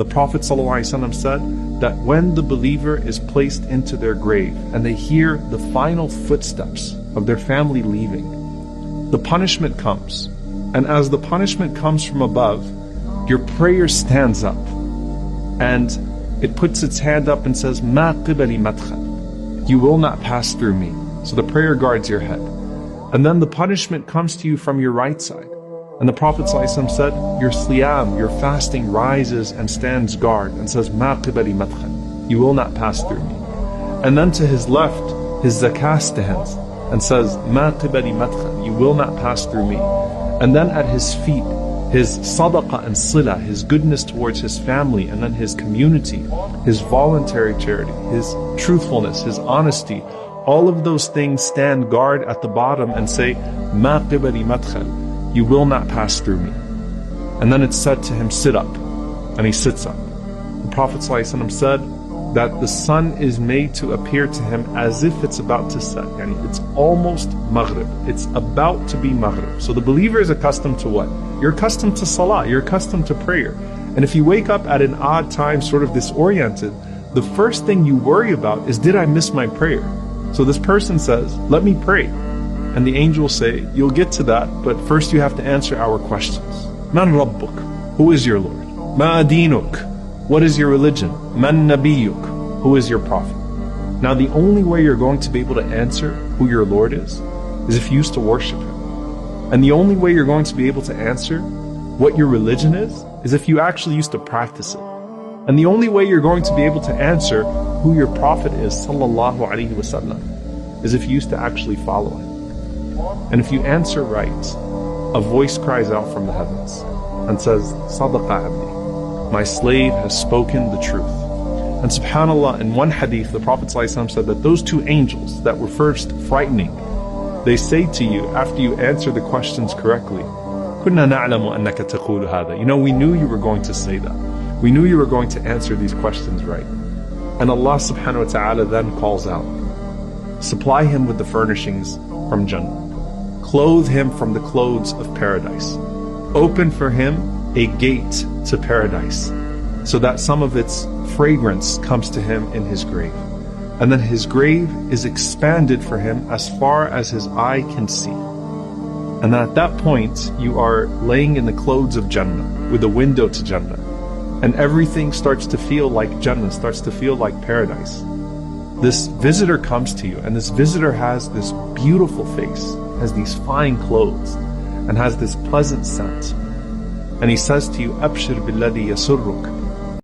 The Prophet ﷺ said that when the believer is placed into their grave and they hear the final footsteps of their family leaving, the punishment comes. And as the punishment comes from above, your prayer stands up and it puts its hand up and says, "Ma qibali madkhal." You will not pass through me. So the prayer guards your head. And then the punishment comes to you from your right side. And the Prophet ﷺ said, your siyam, your fasting rises and stands guard and says, "Ma qibali madkhal." You will not pass through me. And then to his left, his zakah stands and says, "Ma qibali madkhal." You will not pass through me. And then at his feet, his sadaqah and sila, his goodness towards his family and then his community, his voluntary charity, his truthfulness, his honesty, all of those things stand guard at the bottom and say, "Ma qibali madkhal." You will not pass through me. And then it's said to him, "Sit up." And he sits up. The Prophet ﷺ said that the sun is made to appear to him as if it's about to set. Yani it's almost Maghrib. It's about to be Maghrib. So the believer is accustomed to what? You're accustomed to salah. You're accustomed to prayer. And if you wake up at an odd time, sort of disoriented, the first thing you worry about is, did I miss my prayer? So this person says, "Let me pray." And the angels say, "You'll get to that, but first you have to answer our questions. Man Rabbuk? Who is your Lord? Ma adinuk? What is your religion? Man Nabiyuk? Who is your prophet?" Now the only way you're going to be able to answer who your Lord is if you used to worship Him. And the only way you're going to be able to answer what your religion is if you actually used to practice it. And the only way you're going to be able to answer who your prophet is, sallallahu alaihi wasallam, is if you used to actually follow him. And if you answer right, a voice cries out from the heavens and says, "Sadaqa abdi, my slave has spoken the truth." And subhanAllah, in one hadith, the Prophet ﷺ said that those two angels that were first frightening, they say to you after you answer the questions correctly, "Kunna na'lamu annaka taqulu hadha." You know, we knew you were going to say that. We knew you were going to answer these questions right. And Allah subhanahu wa ta'ala then calls out, supply him with the furnishings from Jannah. Clothe him from the clothes of paradise. Open for him a gate to paradise, so that some of its fragrance comes to him in his grave. And then his grave is expanded for him as far as his eye can see. And at that point, you are laying in the clothes of Jannah, with a window to Jannah. And everything starts to feel like Jannah, starts to feel like paradise. This visitor comes to you, and this visitor has this beautiful face, has these fine clothes, and has this pleasant scent. And he says to you, "Abshir billadhi yasurruk."